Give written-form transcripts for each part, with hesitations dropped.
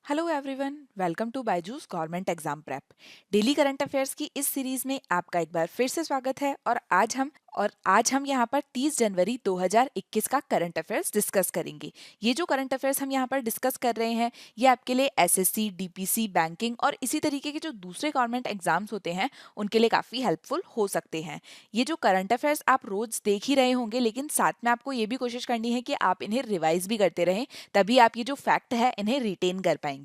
Hello everyone, welcome to Byju's government exam prep. Daily current affairs की इस series में आपका एक बार फिर से स्वागत है और आज हम यहाँ पर 30 जनवरी 2021 का करंट अफेयर्स डिस्कस करेंगे। ये जो करंट अफेयर्स हम यहाँ पर डिस्कस कर रहे हैं ये आपके लिए एसएससी, डीपीसी, बैंकिंग और इसी तरीके के जो दूसरे गवर्नमेंट एग्जाम्स होते हैं उनके लिए काफ़ी हेल्पफुल हो सकते हैं। ये जो करंट अफेयर्स आप रोज देख ही रहे होंगे, लेकिन साथ में आपको ये भी कोशिश करनी है कि आप इन्हें रिवाइज भी करते रहें, तभी आप ये जो फैक्ट है इन्हें रिटेन कर पाएंगे।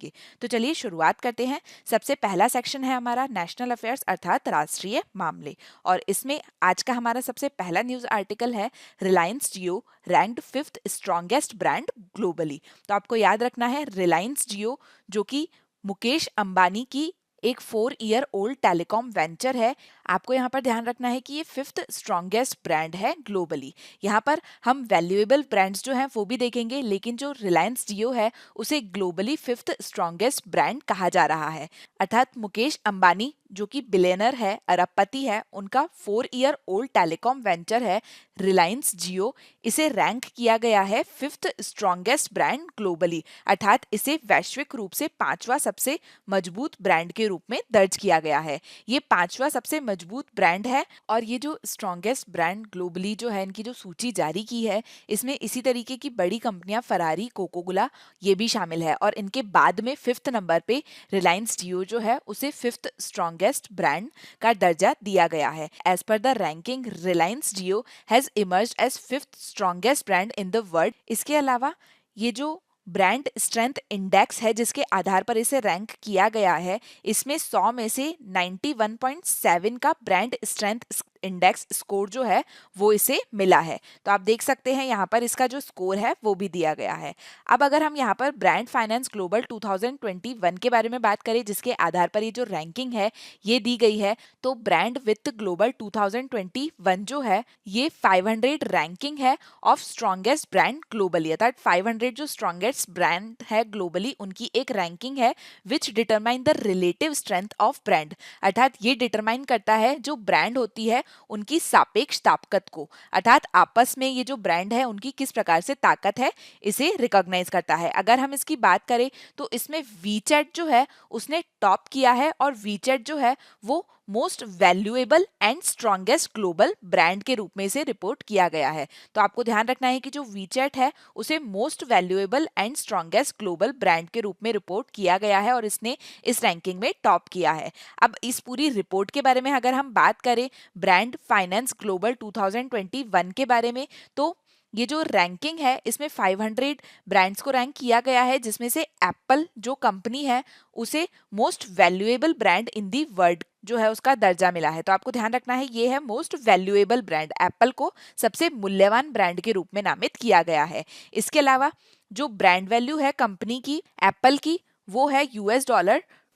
तो चलिए शुरुआत करते हैं। सबसे पहला सेक्शन है हमारा नेशनल अफेयर्स अर्थात राष्ट्रीय मामले, और इसमें आज का हमारा सबसे पहला न्यूज आर्टिकल है Reliance Jio ranked 5th strongest brand globally. तो आपको याद रखना है रिलायंस जियो जो कि मुकेश अंबानी की एक 4 ईयर ओल्ड टेलीकॉम वेंचर है। आपको यहाँ पर ध्यान रखना है कि ये 5th स्ट्रॉन्गेस्ट ब्रांड है ग्लोबली। यहाँ पर हम वैल्यूएबल ब्रांड्स जो हैं वो भी देखेंगे, लेकिन जो रिलायंस जियो है उसे ग्लोबली 5th स्ट्रॉन्गेस्ट ब्रांड कहा जा रहा है। अर्थात मुकेश अंबानी जो कि बिलियनर है, अरबपति है, उनका 4 ईयर ओल्ड टेलीकॉम वेंचर है रिलायंस जियो, इसे रैंक किया गया है 5th स्ट्रॉन्गेस्ट ब्रांड ग्लोबली। अर्थात इसे वैश्विक रूप से 5वां सबसे मजबूत ब्रांड के रूप में दर्ज किया गया है। ये 5वां सबसे मजबूत ब्रांड है और ये जो स्ट्रॉन्गेस्ट ब्रांड ग्लोबली जो है इनकी जो सूची जारी की है इसमें इसी तरीके की बड़ी कंपनियां फरारी, कोको कोला ये भी शामिल है, और इनके बाद में 5th नंबर पे रिलायंस जियो जो है उसे 5th स्ट्रॉन्गेस्ट ब्रांड का दर्जा दिया गया है। As per the ranking Reliance Jio has emerged as 5th strongest brand in the world. इसके अलावा ये जो ब्रांड स्ट्रेंथ इंडेक्स है जिसके आधार पर इसे रैंक किया गया है, इसमें 100 में से 91.7 का ब्रांड स्ट्रेंथ इंडेक्स स्कोर जो है वो इसे मिला है। तो आप देख सकते हैं यहाँ पर इसका जो स्कोर है वो भी दिया गया है। अब अगर हम यहाँ पर ब्रांड फाइनेंस ग्लोबल 2021 के बारे में बात करें जिसके आधार पर ये जो रैंकिंग है ये दी गई है, तो ब्रांड वित्त ग्लोबल 2021 जो है ये 500 रैंकिंग है ऑफ स्ट्रॉन्गेस्ट ब्रांड ग्लोबली। अर्थात 500 जो स्ट्रॉन्गेस्ट ब्रांड है ग्लोबली उनकी एक रैंकिंग है विच determine the relative strength of brand. अर्थात ये डिटरमाइन करता है जो ब्रांड होती है उनकी सापेक्ष ताकत को, अर्थात आपस में ये जो ब्रांड है उनकी किस प्रकार से ताकत है इसे रिकॉग्नाइज करता है। अगर हम इसकी बात करें तो इसमें वीचैट जो है उसने टॉप किया है, और वीचैट जो है वो most valuable and strongest global brand के रूप में इसे रिपोर्ट किया गया है। तो आपको ध्यान रखना है कि जो वीचैट है उसे most valuable and strongest global brand के रूप में रिपोर्ट किया गया है और इसने इस रैंकिंग में टॉप किया है। अब इस पूरी रिपोर्ट के बारे में अगर हम बात करें ब्रांड फाइनेंस ग्लोबल 2021 के बारे में, तो ये जो रैंकिंग है इसमें 500 ब्रांड्स को रैंक किया गया है, जिसमें से एप्पल जो कंपनी है उसे most valuable brand in the world जो है उसका दर्जा मिला है। तो आपको ध्यान रखना है ये है मोस्ट वैल्यूएबल ब्रांड, एप्पल को सबसे मूल्यवान ब्रांड के रूप में नामित किया गया है। इसके अलावा जो ब्रांड वैल्यू है कंपनी की एप्पल की वो है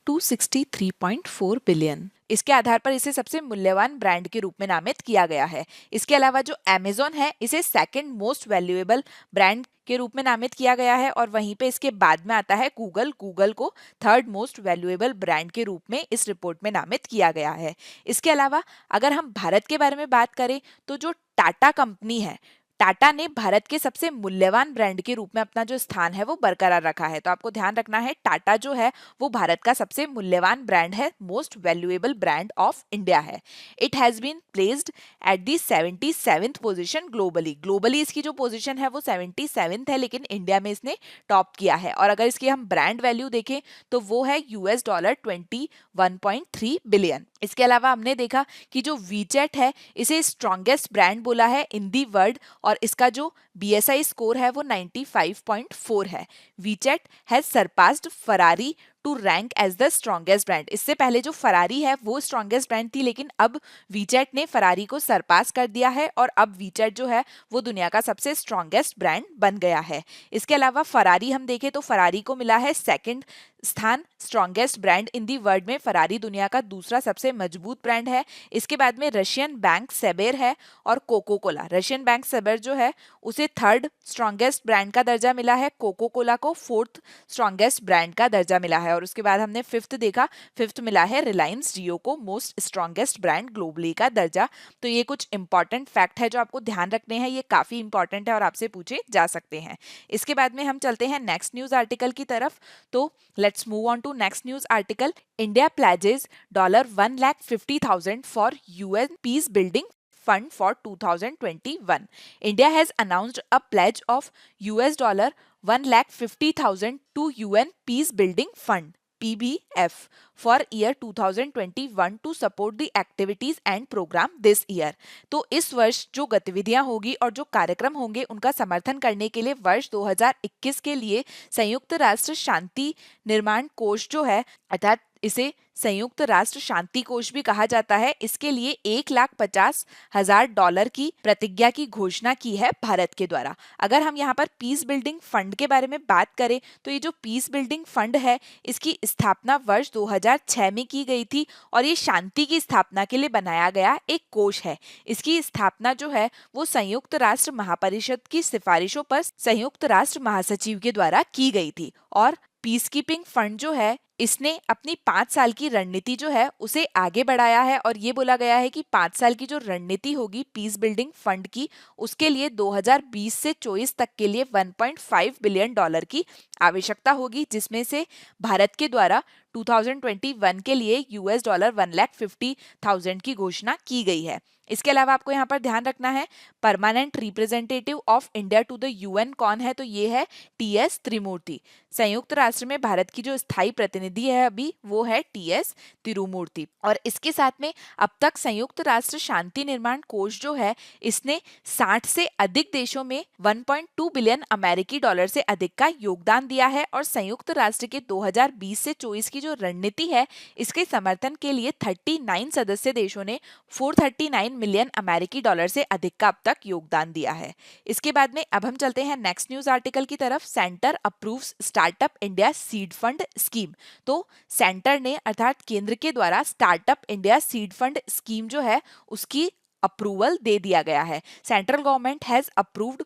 $263.4 बिलियन। इसके आधार पर इसे सबसे मूल्यवान ब्रांड के रूप में नामित किया गया है। इसके अलावा जो अमेज़न है इसे सेकंड मोस्ट वैल्यूएबल ब्रांड के रूप में नामित किया गया है, और वहीं पे इसके बाद में आता है गूगल, गूगल को थर्ड मोस्ट वैल्यूएबल ब्रांड के रूप में इस रिपोर्ट में नामित किया गया है। इसके अलावा अगर हम भारत के बारे में बात करें तो जो टाटा कंपनी है, टाटा ने भारत के सबसे मूल्यवान ब्रांड के रूप में अपना जो स्थान है वो बरकरार रखा है। तो आपको ध्यान रखना है टाटा जो है वो भारत का सबसे मूल्यवान ब्रांड है, most valuable brand of India है। It has been placed at the 77th position globally. Globally इसकी जो पोजीशन है वो 77th है, लेकिन इंडिया में इसने टॉप किया है। और अगर इसकी हम ब्रांड वैल्यू देखें तो वो है $21.3 बिलियन। इसके अलावा हमने देखा कि जो वीचैट है इसे स्ट्रॉन्गेस्ट ब्रांड बोला है इन दी वर्ल्ड, और इसका जो BSI स्कोर है वो 95.4 है। WeChat has surpassed Ferrari to rank as the strongest brand. इससे पहले जो फरारी है वो स्ट्रॉन्गेस्ट ब्रांड थी, लेकिन अब वीचैट ने फरारी को सरपास कर दिया है और अब वीचैट जो है वो दुनिया का सबसे स्ट्रॉन्गेस्ट ब्रांड बन गया है। इसके अलावा फरारी हम देखें तो फरारी को मिला है सेकंड स्थान strongest brand in the world में। फरारी दुनिया का दूसरा सबसे मजबूत ब्रांड है। इसके बाद में रशियन बैंक सेबेर है और कोको कोला। रशियन बैंक सेबेर जो है उसे थर्ड स्ट्रॉन्गेस्ट ब्रांड का दर्जा मिला है, कोको कोला को फोर्थ स्ट्रॉन्गेस्ट ब्रांड का दर्जा मिला है। है। और उसके बाद हमने फिफ्थ देखा, फिफ्थ मिला है रिलायंस जियो को मोस्ट स्ट्रॉन्गेस्ट ब्रांड ग्लोबली का दर्जा। तो ये कुछ इंपॉर्टेंट फैक्ट है जो आपको ध्यान रखने हैं, ये काफी इंपॉर्टेंट है और आपसे पूछे जा सकते हैं। इसके बाद में हम चलते हैं नेक्स्ट न्यूज आर्टिकल की तरफ। तो let's move on to next news article. India pledges $1,50,000 for UN peace building fund for 2021. India has announced a pledge of $1,50,000 to UN peace building fund PBF for year 2021 to support the activities and program this year. तो इस वर्ष जो गतिविधियां होगी और जो कार्यक्रम होंगे उनका समर्थन करने के लिए वर्ष 2021 के लिए संयुक्त राष्ट्र शांति निर्माण कोष जो है, अर्थात इसे संयुक्त राष्ट्र शांति कोष भी कहा जाता है, इसके लिए $1,50,000 की प्रतिज्ञा की घोषणा की है भारत के द्वारा। अगर हम यहाँ पर पीस बिल्डिंग फंड के बारे में बात करें तो ये जो पीस बिल्डिंग फंड है इसकी स्थापना वर्ष 2006 में की गई थी और ये शांति की स्थापना के लिए बनाया गया एक कोष है। इसकी स्थापना जो है वो संयुक्त राष्ट्र महापरिषद की सिफारिशों पर संयुक्त राष्ट्र महासचिव के द्वारा की गई थी। और पीस कीपिंग फंड जो है इसने अपनी 5 साल की रणनीति जो है उसे आगे बढ़ाया है और ये बोला गया है कि 5 साल की जो रणनीति होगी पीस बिल्डिंग फंड की, उसके लिए 2020 से 24 तक के लिए $1.5 बिलियन की आवश्यकता होगी, जिसमें से भारत के द्वारा 2021 के लिए $1,50,000 की घोषणा की गई है। इसके अलावा आपको यहाँ पर ध्यान रखना है, permanent representative of India to the UN कौन है, तो ये है टीएस त्रिमूर्ति। संयुक्त राष्ट्र में भारत की जो स्थायी प्रतिनिधि है अभी वो है टीएस तिरुमूर्ति। और इसके साथ में अब तक संयुक्त राष्ट्र शांति निर्माण कोष जो है इसने 60 से अधिक देशों में 1.2 बिलियन अमेरिकी डॉलर से अधिक का योगदान दिया है। और संयुक्त राष्ट्र के 2020 से 24 की जो रणनीति है इसके समर्थन के लिए 39 सदस्य देशों ने 439 मिलियन अमेरिकी डॉलर से अधिक का अब तक योगदान दिया है। इसके बाद में अब हम चलते हैं नेक्स्ट न्यूज आर्टिकल की तरफ। Centre approves startup India seed fund scheme. तो सेंटर ने अर्थात केंद्र के द्वारा startup India seed fund scheme जो है उसकी अप्रूवल दे दिया गया है। Central government has approved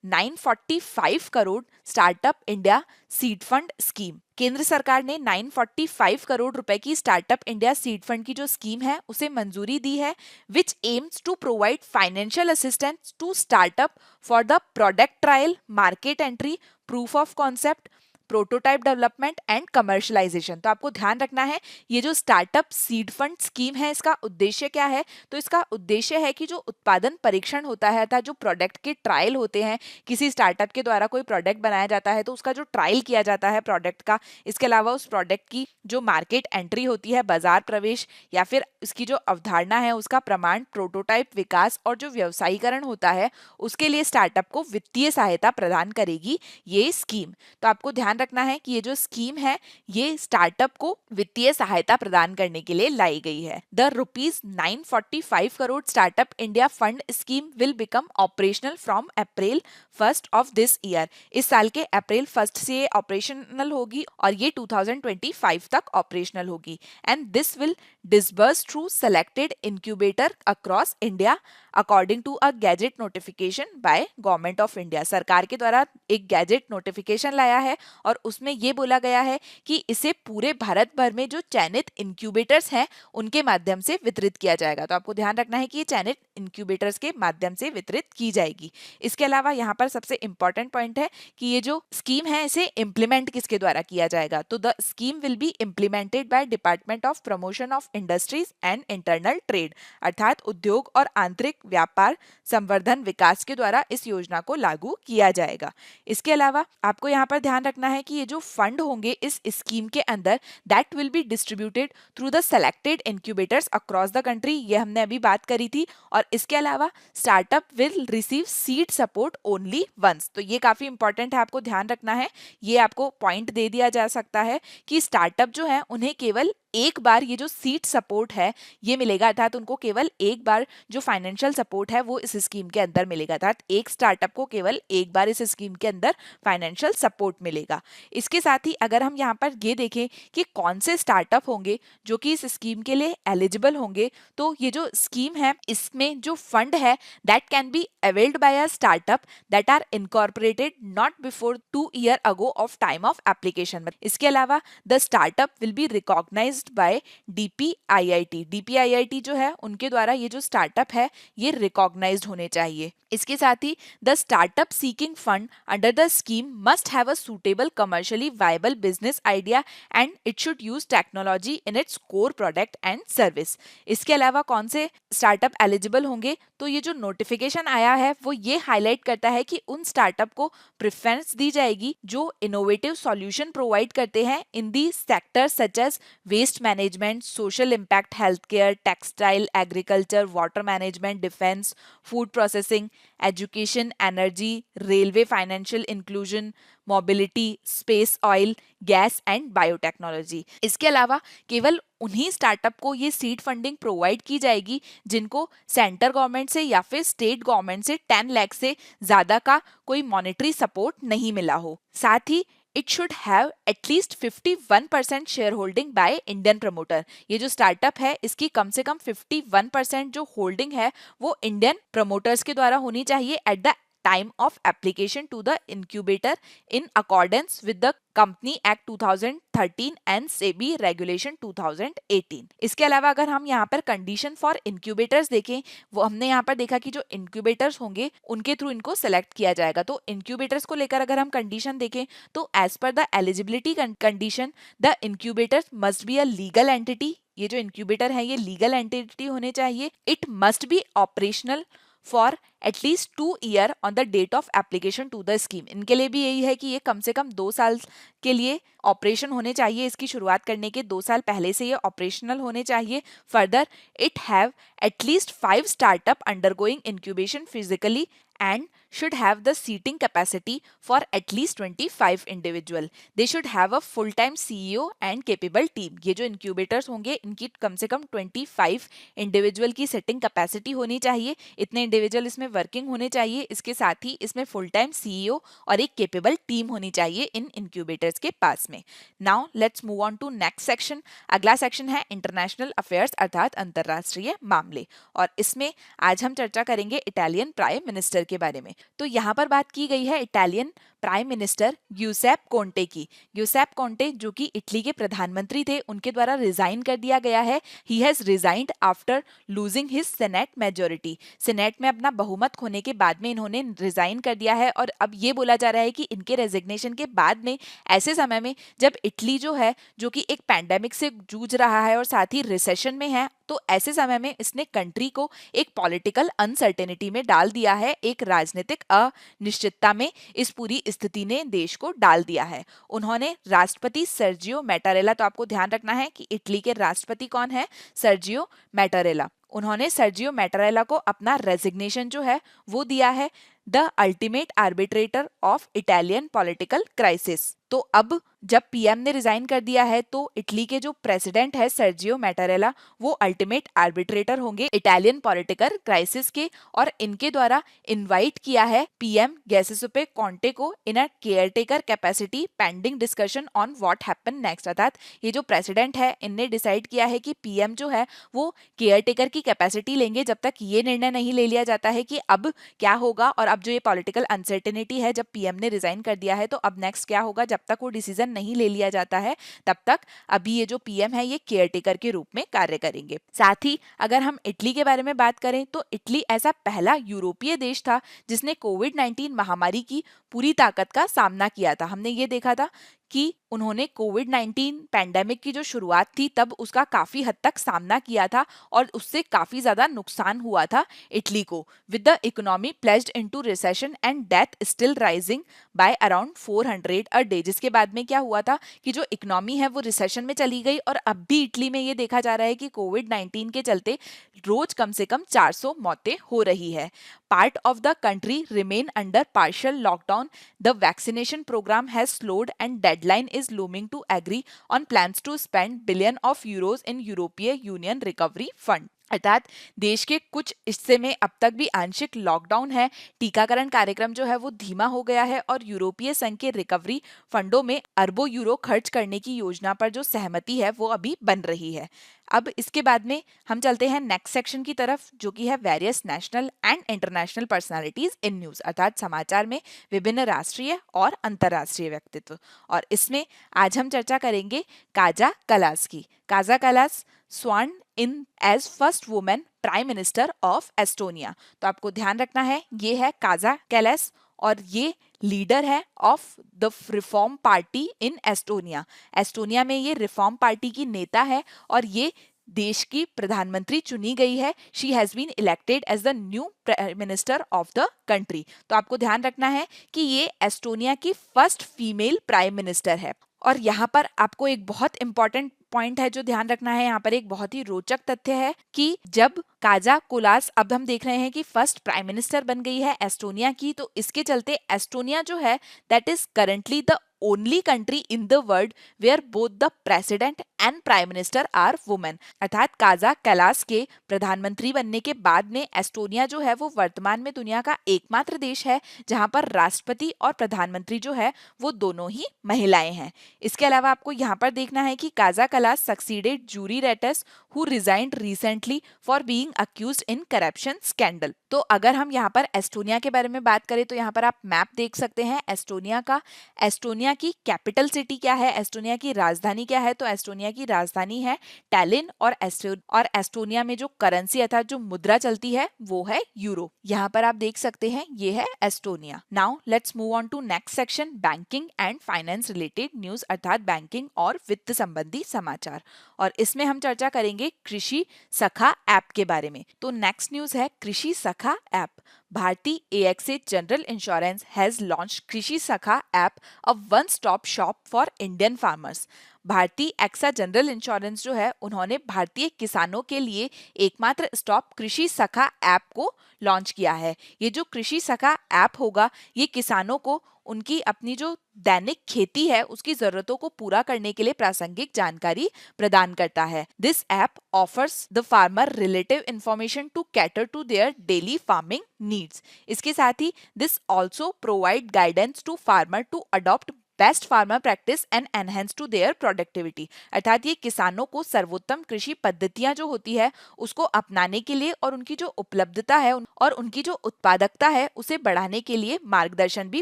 ₹945 crore startup India seed fund scheme. केंद्र सरकार ने 945 करोड़ रुपए की स्टार्टअप इंडिया सीड फंड की जो स्कीम है उसे मंजूरी दी है, which aims to provide financial assistance to startup for the product trial, market entry, proof of concept, prototype development and commercialisation. तो आपको ध्यान रखना है ये जो स्टार्टअप सीड फंड स्कीम है इसका उद्देश्य क्या है, तो इसका उद्देश्य है कि जो उत्पादन परीक्षण होता है अर्थात जो प्रोडक्ट के ट्रायल होते हैं, किसी स्टार्टअप के द्वारा कोई प्रोडक्ट बनाया जाता है तो उसका जो ट्रायल किया जाता है प्रोडक्ट का, इसके अलावा उस प्रोडक्ट की जो मार्केट एंट्री होती है, बाजार प्रवेश या फिर इसकी जो अवधारणा है उसका प्रमाण, प्रोटोटाइप विकास और जो व्यवसायीकरण होता है उसके लिए स्टार्टअप को वित्तीय सहायता प्रदान करेगी ये स्कीम। तो आपको ध्यान रखना है कि ये जो स्कीम है ये स्टार्टअप को वित्तीय सहायता प्रदान करने के लिए लाई गई है। The ₹945 crore startup India fund scheme will become operational from April 1 of this year. इस साल के अप्रैल 1 से ये ऑपरेशनल होगी और ये 2025 तक ऑपरेशनल होगी। And this will disburse through selected incubator across India according to a gazette notification by government of India. सरकार के द्वारा एक गैजेट नोटिफिकेशन लाया है और उसमें ये बोला गया है कि इसे पूरे भारत भर में जो चयनित इंक्यूबेटर्स हैं उनके माध्यम से वितरित किया जाएगा। तो आपको ध्यान रखना है कि ये चयनित इंक्यूबेटर्स के माध्यम से वितरित की जाएगी। इसके अलावा यहाँ पर सबसे इंपॉर्टेंट पॉइंट है कि ये जो स्कीम है इसे इम्प्लीमेंट किसके द्वारा किया जाएगा, तो the scheme will be implemented by department of promotion of industries and internal trade, अर्थात उद्योग और आंतरिक व्यापार संवर्धन विकास के द्वारा इस योजना को लागू किया जाएगा। इसके अलावा आपको यहाँ पर ध्यान रखना है कि ये जो फंड होंगे इस स्कीम के अंदर that will be distributed through the selected incubators across the country, ये हमने अभी बात करी थी। और इसके अलावा startup will receive seed support only once. तो ये काफी इंपॉर्टेंट है, आपको ध्यान रखना है। ये आपको पॉइंट दे दिया जा सकता है कि स्टार्टअप जो है उन्हें केवल एक बार ये जो सीड सपोर्ट है ये मिलेगा, अर्थात उनको केवल एक बार जो फाइनेंशियल सपोर्ट है वो इस स्कीम के अंदर मिलेगा, अर्थात एक स्टार्टअप को केवल एक बार इस स्कीम के अंदर फाइनेंशियल सपोर्ट मिलेगा। इसके साथ ही अगर हम यहाँ पर ये देखें कि कौन से स्टार्टअप होंगे जो कि इस स्कीम के लिए एलिजिबल होंगे, तो ये जो स्कीम है इसमें जो फंड है that can be availed by a startup that are incorporated not before 2 year ago of time of application. इसके अलावा the startup will be recognised by DPIIT. DPIIT जो है उनके द्वारा ये जो स्टार्टअप है ये रिकॉग्नाइज्ड होने चाहिए। इसके साथ ही the startup seeking fund under the scheme must have a suitable commercially viable business idea and it should use technology in its core product and service. इसके अलावा कौन से स्टार्टअप एलिजिबल होंगे, तो ये जो नोटिफिकेशन आया है वो ये हाईलाइट करता है कि उन स्टार्टअप को प्रेफरेंस दी जाएगी जो इनोवेटिव सॉल्यूशन प्रोवाइड करते हैं in the sectors such as waste management, social impact, health care, textile, agriculture, water management, defence, food processing, education, energy, railway, financial inclusion, mobility, space, oil, gas and biotechnology. इसके अलावा केवल उन्हीं startup को ये seed funding provide की जाएगी जिनको centre government से या फिर स्टेट गवर्नमेंट से 10 लाख से ज्यादा का कोई मॉनेटरी सपोर्ट नहीं मिला हो। साथ ही it should have at least 51% share holding by Indian promoter. ये जो स्टार्टअप है इसकी कम से कम 51% जो होल्डिंग है वो इंडियन प्रमोटर्स के द्वारा होनी चाहिए at the time of application to the incubator in accordance with the company act 2013 and SEBI regulation 2018। इसके अलावा अगर हम यहाँ पर कंडीशन फॉर इंक्यूबेटर्स देखें, वो हमने यहाँ पर देखा कि जो इंक्यूबेटर्स होंगे उनके थ्रू इनको सेलेक्ट किया जाएगा। तो इंक्यूबेटर्स को लेकर अगर हम कंडीशन देखें तो as per the eligibility condition the incubators must be a legal entity. ये जो इंक्यूबेटर है ये लीगल एंटिटी होने चाहिए। It must be operational for at least 2 year on the date of application to the scheme. इनके लिए भी यही है कि ये कम से कम 2 साल के लिए ऑपरेशन होने चाहिए। इसकी शुरुआत करने के 2 साल पहले से ये ऑपरेशनल होने चाहिए। Further it have at least 5 startup undergoing incubation physically and should have the seating capacity for at least 25 individual. They should have a full-time CEO and capable team. ये जो incubators होंगे इनकी कम से कम 25 individual की seating capacity होनी चाहिए। इतने individual इसमें working होने चाहिए। इसके साथ ही इसमें full-time CEO और एक capable team होनी चाहिए इन incubators के पास में। Now let's move on to next section. अगला section है international affairs अर्थात अंतरराष्ट्रीय मामले, और इसमें आज हम चर्चा करेंगे इटालियन प्राइम मिनिस्टर के बारे में। तो यहाँ पर बात की गई है इटालियन प्राइम मिनिस्टर गिउसेप कोंटे की। गिउसेप कोंटे जो कि इटली के प्रधानमंत्री थे, उनके द्वारा रिजाइन कर दिया गया है। He has resigned after losing his senate majority. Senate में अपना बहुमत खोने के बाद में इन्होंने रिजाइन कर दिया है, और अब ये बोला जा रहा है कि इनके रेजिग्नेशन के बाद में ऐसे समय में जब इटली जो है जो कि एक पैंडेमिक से जूझ रहा है और साथ ही रिसेशन में है, तो ऐसे समय में इसने कंट्री को एक पॉलिटिकल अनसर्टेनिटी में डाल दिया है, एक राजनीतिक अनिश्चितता में इस पूरी स्थिति ने देश को डाल दिया है। उन्होंने राष्ट्रपति सर्जियो मैटारेला, तो आपको ध्यान रखना है कि इटली के राष्ट्रपति कौन है, सर्जियो मैटारेला। उन्होंने सर्जियो मैटारेला को अपना रेजिग्नेशन जो है वो दिया है, the ultimate arbitrator of Italian political crisis. तो अब जब पीएम ने रिजाइन कर दिया है तो इटली के जो प्रेसिडेंट है सर्जियो मैटारेला वो अल्टीमेट आर्बिट्रेटर होंगे इटालियन पॉलिटिकल क्राइसिस के, और इनके द्वारा इनवाइट किया है पीएम गिउसेppe कोंटे को in a caretaker capacity pending discussion on what happen next. अर्थात ये जो प्रेसिडेंट है इनने डिसाइड किया है कि पीएम जो है वो केयरटेकर की कैपेसिटी लेंगे जब तक ये निर्णय नहीं ले लिया जाता है कि अब क्या होगा, और अब जो ये पॉलिटिकल अनसर्टेनिटी है, जब पीएम ने रिजाइन कर दिया है तो अब नेक्स्ट क्या होगा, जब तक वो डिसीजन नहीं ले लिया जाता है तब तक अभी ये जो पीएम है ये केयरटेकर के रूप में कार्य करेंगे। साथ ही अगर हम इटली के बारे में बात करें तो इटली ऐसा पहला यूरोपीय देश था जिसने कोविड-19 महामारी की पूरी ताकत का सामना किया था। हमने ये देखा था कि उन्होंने कोविड-19 पैंडेमिक की जो शुरुआत थी तब उसका काफी हद तक सामना किया था और उससे काफी ज्यादा नुकसान हुआ था इटली को, with the economy pledged into recession and death still rising by around 400 a day. जिसके बाद में क्या हुआ था कि जो इकोनॉमी है वो रिसेशन में चली गई, और अब भी इटली में ये देखा जा रहा है कि कोविड-19 के चलते रोज कम से कम 400 मौतें हो रही है। Part of the country remain under partial lockdown, the vaccination programme has slowed and deadline is looming to agree on plans to spend billion of euros in European Union Recovery Fund. अर्थात देश के कुछ हिस्से में अब तक भी आंशिक लॉकडाउन है, टीकाकरण कार्यक्रम जो है वो धीमा हो गया है और यूरोपीय संघ के रिकवरी फंडों में अरबों यूरो खर्च करने की योजना पर जो सहमति है वो अभी बन रही है। अब इसके बाद में हम चलते हैं नेक्स्ट सेक्शन की तरफ, जो कि है various national and international personalities in news, अर्थात समाचार में विभिन्न राष्ट्रीय और अंतर्राष्ट्रीय व्यक्तित्व। और इसमें आज हम चर्चा करेंगे काजा कलास की। Kaja Kallas sworn in as first women prime minister of Estonia. तो आपको ध्यान रखना है, ये है काजा कैलास और ये लीडर है of the reform party in Estonia. Estonia में ये रिफॉर्म पार्टी की नेता है और ये देश की प्रधानमंत्री चुनी गई है। She has been elected as the new prime minister of the country. तो आपको ध्यान रखना है कि ये एस्टोनिया की फर्स्ट फीमेल प्राइम मिनिस्टर है। और यहाँ पर आपको एक बहुत इंपॉर्टेंट पॉइंट है जो ध्यान रखना है, यहाँ पर एक बहुत ही रोचक तथ्य है कि जब काजा कोलास, अब हम देख रहे हैं कि फर्स्ट प्राइम मिनिस्टर बन गई है एस्टोनिया की, तो इसके चलते एस्टोनिया जो है that is currently the only country in the world where both the president and prime minister are women. अर्थात काजा कैलास के प्रधानमंत्री बनने के बाद में एस्टोनिया जो है वो वर्तमान में दुनिया का एकमात्र देश है जहां पर राष्ट्रपति और प्रधानमंत्री जो है वो दोनों ही महिलाएं हैं। इसके अलावा आपको यहाँ पर देखना है कि Kaja Kallas succeeded Jüri Ratas who resigned recently for being accused in corruption scandal. तो अगर हम यहाँ पर एस्टोनिया के बारे में बात करें तो यहाँ पर आप मैप देख सकते हैं एस्टोनिया का। एस्टोनिया की कैपिटल सिटी क्या है, एस्टोनिया की राजधानी क्या है, तो एस्टोनिया की राजधानी है टैलिन और एस्टोनिया में जो करेंसी अर्थात जो मुद्रा चलती है वो है यूरो। यहाँ पर आप देख सकते हैं ये है Estonia. Now let's move on to next section, banking and finance related news, अर्थात बैंकिंग और वित्त संबंधी समाचार। और इसमें हम चर्चा करेंगे कृषि सखा ऐप के बारे में। तो नेक्स्ट न्यूज है कृषि सखा ऐप। भारतीय AXA general insurance has launch कृषि सखा app, a one stop shop for Indian farmers. भारतीय एक्सा जनरल इंश्योरेंस जो है उन्होंने भारतीय किसानों के लिए एकमात्र स्टॉप कृषि सखा ऐप को लॉन्च किया है। ये जो कृषि सखा ऐप होगा ये किसानों को उनकी अपनी जो दैनिक खेती है उसकी जरूरतों को पूरा करने के लिए प्रासंगिक जानकारी प्रदान करता है। This app offers the farmer relative information to cater to their daily farming needs. इसके साथ ही this also provide guidance to farmer to adopt best farmer practice and enhance to their productivity. अर्थात ये किसानों को सर्वोत्तम कृषि पद्धतियां जो होती है उसको अपनाने के लिए और उनकी जो उपलब्धता है और उनकी जो उत्पादकता है उसे बढ़ाने के लिए मार्गदर्शन भी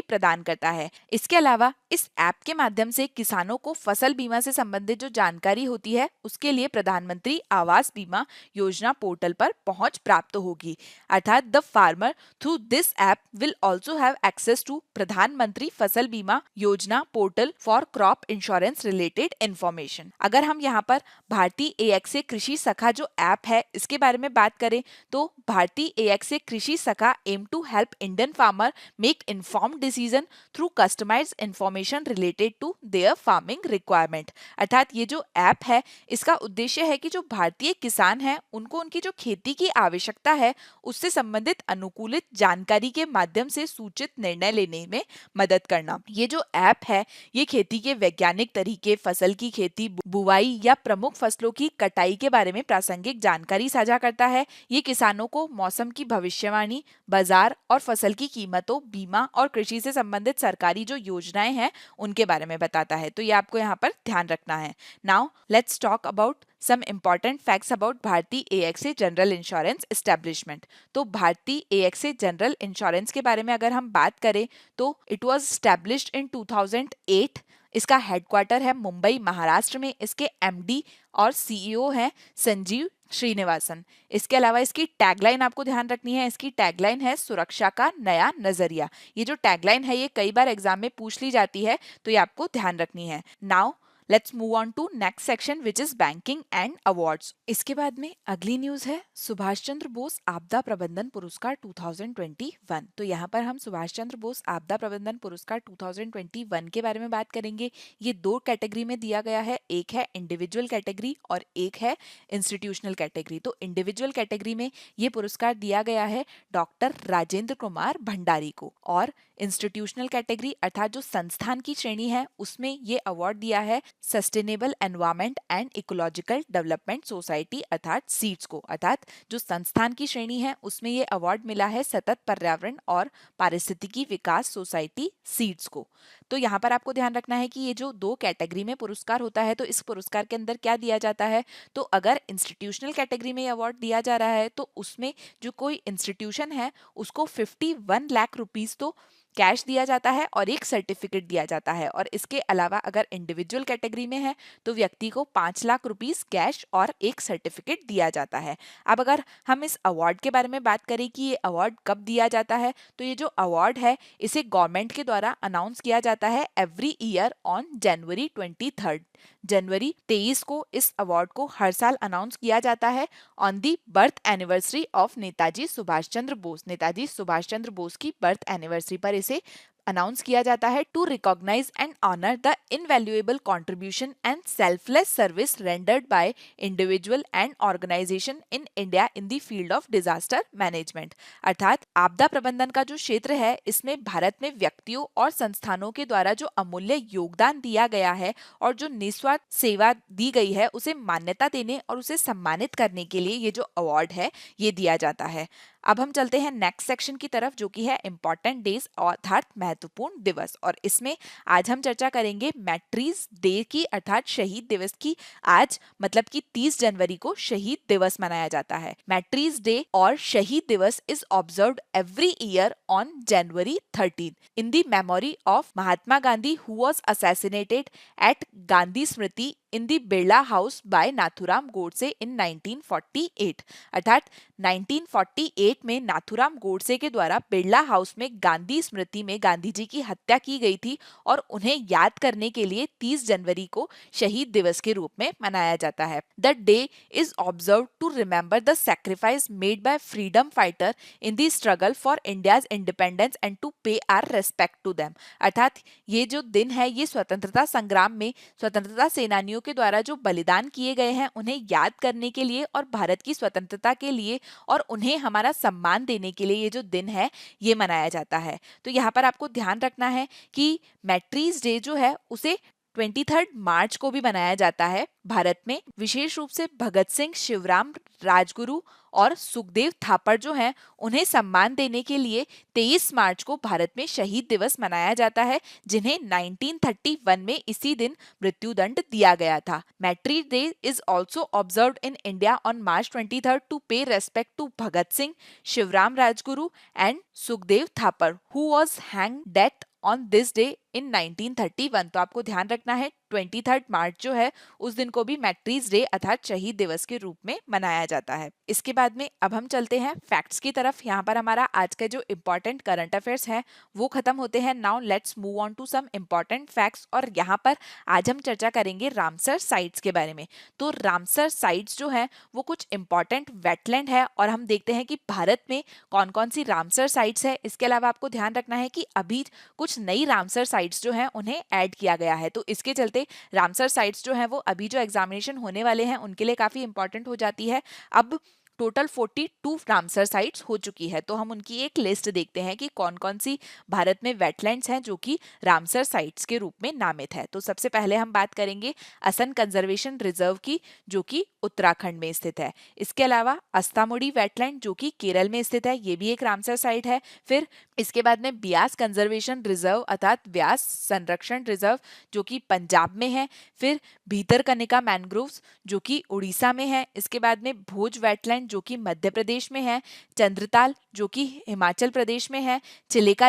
प्रदान करता है। इसके अलावा इस ऐप के माध्यम से किसानों को फसल बीमा से संबंधित जो जानकारी होती है उसके लिए प्रधानमंत्री आवास बीमा योजना पोर्टल पर पहुंच प्राप्त होगी। अर्थात the farmer through this app will also have access to Pradhan Mantri Fasal Bima Yojana portal for crop insurance related information. अगर हम यहाँ पर भारतीय एएक्से कृषि सखा जो ऐप है इसके बारे में बात करें तो भारतीय AXA Krishi Sakha aim to help Indian farmer make informed decision through customised information related to their farming requirement. अर्थात ये जो ऐप है इसका उद्देश्य है कि जो भारतीय किसान हैं उनको उनकी जो खेती की आवश्यकता है उससे संबंधित अनुकूलित जानकारी के माध्यम से सूचित निर्णय लेने में मदद करना। ये जो ऐप है ये खेती के वैज्ञानिक तरीके, फसल की खेती, बुवाई या प्रमुख फसलों की कटाई के बारे में प्रासंगिक जानकारी साझा करता है। ये किसानों को मौसम की भविष्यवाणी, बाजार और फसल की कीमतों, बीमा और कृषि से संबंधित सरकारी जो योजनाएं हैं उनके बारे में बताता है। तो ये आपको यहाँ पर ध्यान रखना है। Now let's talk about some important facts about Bharti AXA general insurance establishment. तो भारतीय एएक्से जनरल इंश्योरेंस के बारे में अगर हम बात करें तो इट वाज एस्टैब्लिश्ड इन 2008। इसका हेडक्वार्टर है मुंबई महाराष्ट्र में। इसके एमडी और सीईओ हैं संजीव श्रीनिवासन। इसके अलावा इसकी टैगलाइन आपको ध्यान रखनी है, इसकी टैगलाइन है सुरक्षा का नया नजरिया। ये जो टैगलाइन है ये कई बार एग्जाम में पूछ ली जाती है तो ये आपको ध्यान रखनी है। Now let's move on to next section which is banking and awards. इसके बाद में अगली न्यूज है सुभाष चंद्र बोस आपदा प्रबंधन पुरस्कार 2021। तो यहाँ पर हम सुभाष चंद्र बोस आपदा प्रबंधन पुरस्कार 2021 के बारे में बात करेंगे। ये दो कैटेगरी में दिया गया है, एक है इंडिविजुअल कैटेगरी और एक है इंस्टीट्यूशनल कैटेगरी। तो इंडिविजुअल कैटेगरी में ये पुरस्कार दिया गया है डॉक्टर राजेंद्र कुमार भंडारी को और इंस्टीट्यूशनल कैटेगरी अर्थात जो संस्थान की श्रेणी है उसमें ये अवार्ड दिया है sustainable environment and ecological development society अर्थात सीड्स को। अर्थात जो संस्थान की श्रेणी है उसमें ये अवार्ड मिला है सतत पर्यावरण और पारिस्थितिकी विकास सोसाइटी सीड्स को। तो यहाँ पर आपको ध्यान रखना है कि ये जो दो कैटेगरी में पुरस्कार होता है तो इस पुरस्कार के अंदर क्या दिया जाता है, तो अगर इंस्टीट्यूशनल कैटेगरी में अवार्ड दिया जा रहा है तो उसमें जो कोई इंस्टीट्यूशन है उसको 51 लाख रुपीस तो कैश दिया जाता है और एक सर्टिफिकेट दिया जाता है। और इसके अलावा अगर इंडिविजुअल कैटेगरी में है तो व्यक्ति को 5 लाख रुपीस कैश और एक सर्टिफिकेट दिया जाता है। अब अगर हम इस अवार्ड के बारे में बात करें कि ये अवार्ड कब दिया जाता है, तो ये जो अवार्ड है इसे गवर्नमेंट के द्वारा अनाउंस किया जाता है एवरी ईयर ऑन जनवरी 23। जनवरी 23 को इस अवार्ड को हर साल अनाउंस किया जाता है on the birth anniversary of Netaji Subhash Chandra Bose. Netaji Subhash Chandra Bose की बर्थ एनिवर्सरी पर इसे अनाउंस किया जाता है to recognise and honour the invaluable contribution and selfless service rendered by individual and organisation in India in the field of disaster management. अर्थात आपदा प्रबंधन का जो क्षेत्र है इसमें भारत में व्यक्तियों और संस्थानों के द्वारा जो अमूल्य योगदान दिया गया है और जो निस्वार्थ सेवा दी गई है उसे मान्यता देने और उसे सम्मानित करने के लिए ये जो अवार्ड है ये दिया जाता है। अब हम चलते हैं नेक्स्ट सेक्शन की तरफ जो कि है इम्पोर्टेंट डेज अर्थात महत्वपूर्ण दिवस, और इसमें आज हम चर्चा करेंगे मैट्रीज डे की अर्थात शहीद दिवस की। आज मतलब कि 30 जनवरी को शहीद दिवस मनाया जाता है। मैट्रीज डे और Shaheed Diwas is observed every year on January 13 in the memory of Mahatma Gandhi who was assassinated at Gandhi Smriti in the Birla house by Nathuram Godse in 1948। अर्थात 1948 में नाथुराम गोडसे के द्वारा बिरला हाउस में गांधी स्मृति में गांधी जी की हत्या की गई थी और उन्हें याद करने के लिए 30 जनवरी को शहीद दिवस के रूप में मनाया जाता है। The day is observe to remember the sacrifice made by freedom fighter in the struggle for India's independence and to pay our respect to them. अर्थात ये जो दिन है ये स्वतंत्रता संग्राम में स्वतंत्रता सेनानियों के द्वारा जो बलिदान किए गए हैं उन्हें याद करने के लिए और भारत की स्वतंत्रता के लिए और उन्हें हमारा सम्मान देने के लिए ये जो दिन है ये मनाया जाता है। तो यहाँ पर आपको ध्यान रखना है कि मैट्रीज डे जो है उसे 23 मार्च को भी मनाया जाता है भारत में। विशेष रूप से भगत सिंह, शिवराम, राजगुरु और सुखदेव थापर जो हैं उन्हें सम्मान देने के लिए 23 मार्च को भारत में शहीद दिवस मनाया जाता है, जिन्हें 1931 में इसी दिन मृत्युदंड दिया गया था। Martyrs day is also observed in India on March 23 to pay respect to Bhagat Singh, Shivaram Rajguru and Sukhdev Thapar who was hang death on this day in 1931। तो आपको ध्यान रखना है 23 मार्च जो है उस दिन को भी मैट्रीज डे अर्थात शहीद दिवस के रूप में मनाया जाता है। इसके बाद में अब हम चलते हैं फैक्ट्स की तरफ। यहाँ पर हमारा आज का जो इम्पोर्टेंट करंट अफेयर्स है वो खत्म होते हैं। Now let's move on to some important facts, और यहाँ पर आज हम चर्चा करेंगे रामसर साइट्स के बारे में। तो रामसर साइट्स जो है वो कुछ इम्पोर्टेंट वेटलैंड है और हम देखते हैं कि भारत में कौन कौन सी रामसर साइट्स है। इसके अलावा आपको ध्यान रखना है कि अभी कुछ नई रामसर साइट्स जो हैं उन्हें ऐड किया गया है, तो इसके चलते रामसर साइट्स जो हैं वो अभी जो एग्जामिनेशन होने वाले हैं उनके लिए काफी इंपॉर्टेंट हो जाती है। अब टोटल 42 रामसर साइट्स हो चुकी है, तो हम उनकी एक लिस्ट देखते हैं कि कौन कौन सी भारत में वेटलैंड्स हैं जो कि रामसर साइट्स के रूप में नामित है। तो सबसे पहले हम बात करेंगे असम कंजर्वेशन रिजर्व की जो कि उत्तराखंड में स्थित है। इसके अलावा अस्तामुड़ी वेटलैंड जो कि केरल में स्थित है, ये भी एक रामसर साइट है। फिर इसके बाद में ब्यास कंजर्वेशन रिजर्व अर्थात ब्यास संरक्षण रिजर्व जो कि पंजाब में है। फिर भीतरकनिका मैनग्रोव्स जो कि उड़ीसा में है। इसके बाद में भोज वेटलैंड जो कि मध्य प्रदेश में है। चंद्रताल जो कि हिमाचल प्रदेश में है। चिलिका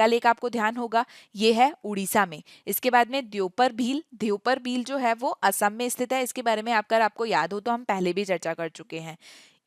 लेक आपको ध्यान होगा ये है उड़ीसा में। इसके बाद में द्योपर भील जो है वो असम में स्थित है। इसके बारे में आपको याद हो तो हम पहले भी चर्चा कर चुके हैं।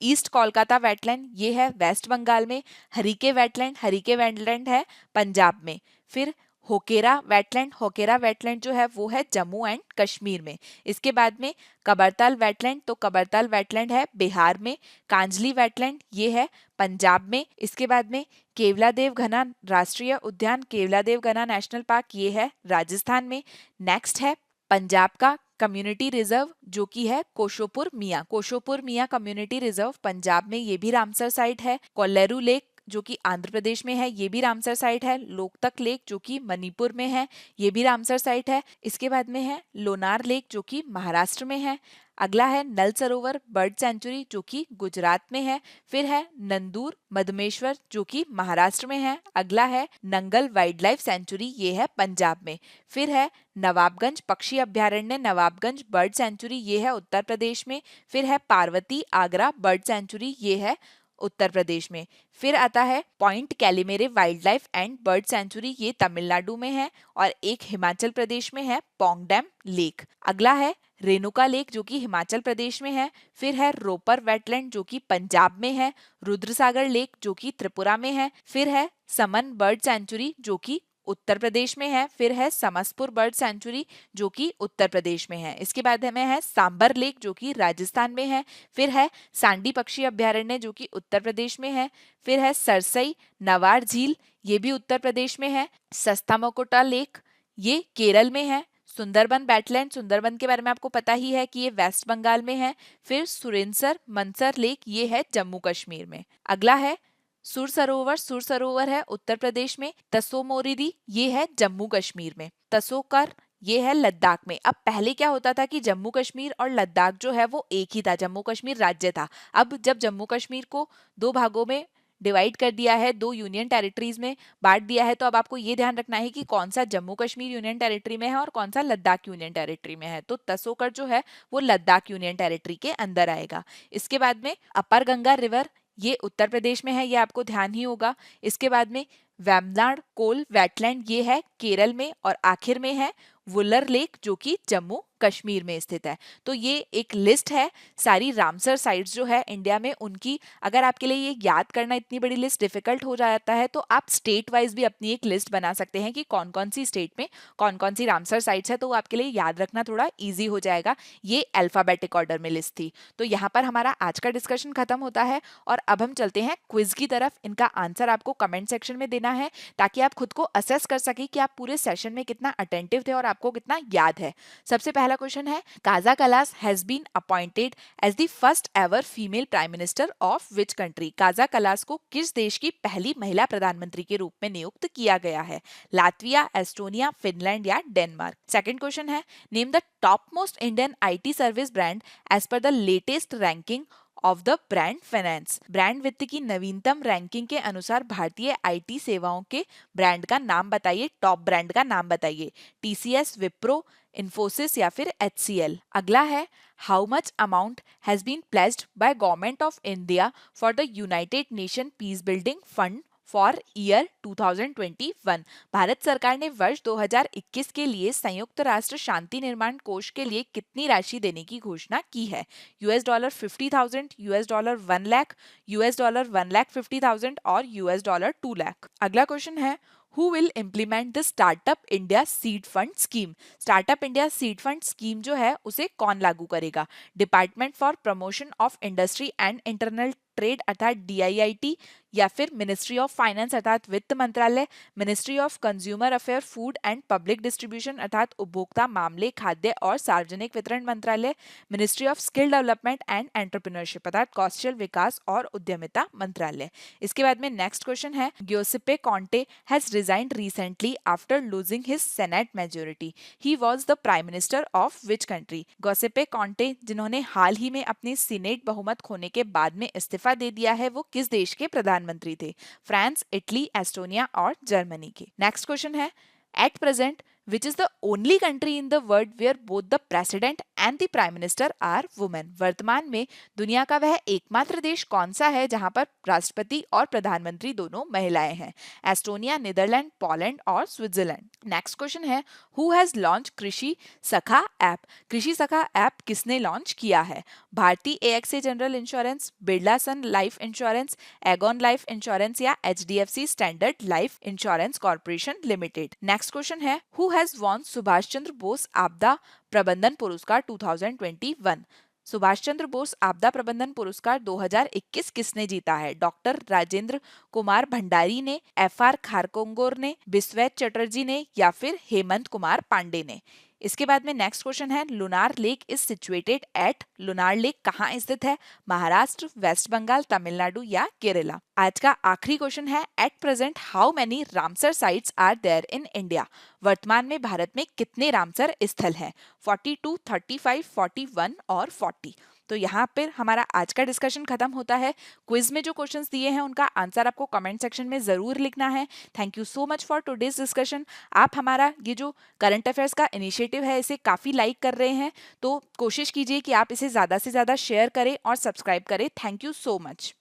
ईस्ट कोलकाता वेटलैंड ये है वेस्ट बंगाल में। हरिके वेटलैंड है पंजाब में। फिर होकेरा वेटलैंड जो है वो है जम्मू एंड कश्मीर में। इसके बाद में कबरताल वेटलैंड है बिहार में। कांजली वेटलैंड ये है पंजाब में। इसके बाद में केवलादेव घना राष्ट्रीय उद्यान केवलादेव घना नेशनल पार्क ये है राजस्थान में। नेक्स्ट है पंजाब का कम्युनिटी रिजर्व जो कि है कोशोपुर मियां कम्युनिटी रिजर्व पंजाब में, ये भी रामसर साइट है। कोल्लेरू लेक जो कि आंध्र प्रदेश में है, ये भी रामसर साइट है। लोकतक लेक जो कि मणिपुर में है, ये भी रामसर साइट है। इसके बाद में है लोनार लेक जो कि महाराष्ट्र में है। अगला है नल सरोवर बर्ड सेंचुरी जो कि गुजरात में है। फिर है नंदूर मधमेश्वर जो कि महाराष्ट्र में है। अगला है नंगल वाइल्ड लाइफ सेंचुरी, ये है पंजाब में। फिर है नवाबगंज पक्षी अभ्यारण्य नवाबगंज बर्ड सेंचुरी, ये है उत्तर प्रदेश में। फिर है पार्वती आगरा बर्ड सेंचुरी, ये है उत्तर प्रदेश में। फिर आता है point Calimere wild life and bird sanctuary, ये तमिलनाडु में है। और एक हिमाचल प्रदेश में है पोंग डैम लेक। अगला है रेणुका लेक जो कि हिमाचल प्रदेश में है। फिर है रोपर वेटलैंड जो कि पंजाब में है। रुद्रसागर लेक जो कि त्रिपुरा में है। फिर है समन बर्ड सेंचुरी जो कि उत्तर प्रदेश में है। फिर है समसपुर बर्ड सेंचुरी जो कि उत्तर प्रदेश में है। इसके बाद हमें है सांबर लेक जो कि राजस्थान में है। फिर है सांडी पक्षी अभ्यारण्य जो कि उत्तर प्रदेश में है। फिर है सरसई नवार झील, ये भी उत्तर प्रदेश में है। सस्ता मकोटा लेक, ये केरल में है। सुंदरबन बैटलैंड, सुंदरबन के बारे में आपको पता ही है कि ये वेस्ट बंगाल में है। फिर सुरेंसर मनसर लेक, ये है जम्मू कश्मीर में। अगला है सुर सरोवर, सुर सरोवर है उत्तर प्रदेश में। तसो मोरिरी, ये है जम्मू कश्मीर में। तसोकर, ये है लद्दाख में। अब पहले क्या होता था कि जम्मू कश्मीर और लद्दाख जो है वो एक ही था, जम्मू कश्मीर राज्य था। अब जब जम्मू कश्मीर को दो भागों में डिवाइड कर दिया है, दो यूनियन टेरिटरीज में बांट दिया है, तो अब आपको ये ध्यान रखना है कि कौन सा जम्मू कश्मीर यूनियन टेरिटरी में है और कौन सा लद्दाख यूनियन टेरिटरी में है। तो तसोकर जो है वो लद्दाख यूनियन टेरिटरी के अंदर आएगा। इसके बाद में अपर गंगा रिवर, ये उत्तर प्रदेश में है, ये आपको ध्यान ही होगा। इसके बाद में वेम्बनाड कोल वेटलैंड, ये है केरल में। और आखिर में है वुलर लेक जो कि जम्मू कश्मीर में स्थित है। तो ये एक लिस्ट है सारी रामसर साइट्स जो है इंडिया में उनकी। अगर आपके लिए ये याद करना इतनी बड़ी लिस्ट डिफिकल्ट हो जाता है तो आप स्टेट वाइज भी अपनी एक लिस्ट बना सकते हैं कि कौन कौन सी स्टेट में कौन कौन सी रामसर साइट्स है, तो आपके लिए याद रखना थोड़ा ईजी हो जाएगा। ये अल्फाबेटिक ऑर्डर में लिस्ट थी। तो यहाँ पर हमारा आज का डिस्कशन खत्म होता है और अब हम चलते हैं क्विज की तरफ। इनका आंसर आपको कमेंट सेक्शन में देना है ताकि आप खुद को असेस कर सके कि आप पूरे सेशन में कितना अटेंटिव थे और आपको कितना याद है। सबसे पहला क्वेश्चन है, Kaja Kallas has been appointed as the first ever female prime minister of which country. Kaja Kallas को किस देश की पहली महिला प्रधानमंत्री के रूप में नियुक्त किया गया है? लातविया, एस्टोनिया, फिनलैंड या डेनमार्क। सेकंड क्वेश्चन है, name the top most Indian IT service brand as per the latest ranking of the brand finance. Brand वित्त की नवीनतम रैंकिंग के अनुसार भारतीय आईटी सेवाओं के ब्रांड का नाम बताइए, टॉप ब्रांड का नाम बताइए। टीसीएस, विप्रो, इन्फोसिस या फिर HCL। अगला है, how much amount has been placed by government of India for the United Nation Peace Building Fund for year 2021। Bharat सरकार ने वर्ष 2021 के लिए संयुक्त राष्ट्र शांति निर्माण कोष के लिए कितनी राशि देने की घोषणा की है? $50,000, $1 लाख, $1,50,000 और $2 लाख। अगला क्वेश्चन है, Who will implement the Startup India Seed Fund Scheme? Startup India Seed Fund Scheme जो है उसे कौन लागू करेगा? Department for promotion of industry and internal trade अर्थात DIIT, या फिर मिनिस्ट्री ऑफ फाइनेंस अर्थात वित्त मंत्रालय, ministry of consumer affair, food and public distribution अर्थात उपभोक्ता मामले, खाद्य और सार्वजनिक वितरण मंत्रालय, ministry of skill development and entrepreneurship अर्थात कौशल विकास और उद्यमिता मंत्रालय। इसके बाद में नेक्स्ट क्वेश्चन है, Giuseppe Conte has resigned recently after losing his senate majority. He was the prime minister of which country? Giuseppe Conte जिन्होंने हाल ही में अपने सीनेट बहुमत खोने के बाद में इस्तीफा दे दिया है, वो किस देश के प्रधानमंत्री थे? फ्रांस, इटली, एस्टोनिया और जर्मनी के। नेक्स्ट क्वेश्चन है, at present which is the only country in the world where both the president and the prime minister are women? वर्तमान में दुनिया का वह एकमात्र देश कौन सा है जहां पर राष्ट्रपति और प्रधानमंत्री दोनों महिलाएं हैं? एस्टोनिया, नीदरलैंड, पोलैंड और स्विट्जरलैंड। नेक्स्ट क्वेश्चन है, हु हैज लॉन्च कृषि सखा ऐप? कृषि सखा ऐप किसने लॉन्च किया है? Bharatiya AXA general insurance, Birla sun life insurance, Aegon life insurance या HDFC standard life insurance corporation limited. Next question है, who has won Subhash Chandra Bose आपदा प्रबंधन पुरस्कार 2021? सुभाष चंद्र बोस आपदा प्रबंधन पुरस्कार 2021 किसने जीता है? डॉक्टर राजेंद्र कुमार भंडारी ने, FR खारकोंगोर ने, बिस्वैत चटर्जी ने या फिर हेमंत कुमार पांडे ने। इसके बाद में नेक्स्ट क्वेश्चन है, lunar lake is situated at, lunar lake कहाँ स्थित है? महाराष्ट्र, वेस्ट बंगाल, तमिलनाडु या केरला? आज का आखिरी क्वेश्चन है, at present how many Ramsar sites are there in India? वर्तमान में भारत में कितने रामसर स्थल हैं? 42, 35, 41 और 40। तो यहाँ पर हमारा आज का डिस्कशन खत्म होता है। क्विज में जो क्वेश्चंस दिए हैं उनका आंसर आपको कमेंट सेक्शन में जरूर लिखना है। Thank you so much for today's discussion. आप हमारा ये जो करंट अफेयर्स का इनिशिएटिव है इसे काफ़ी लाइक कर रहे हैं, तो कोशिश कीजिए कि आप इसे ज़्यादा से ज़्यादा शेयर करें और सब्सक्राइब करें। Thank you so much.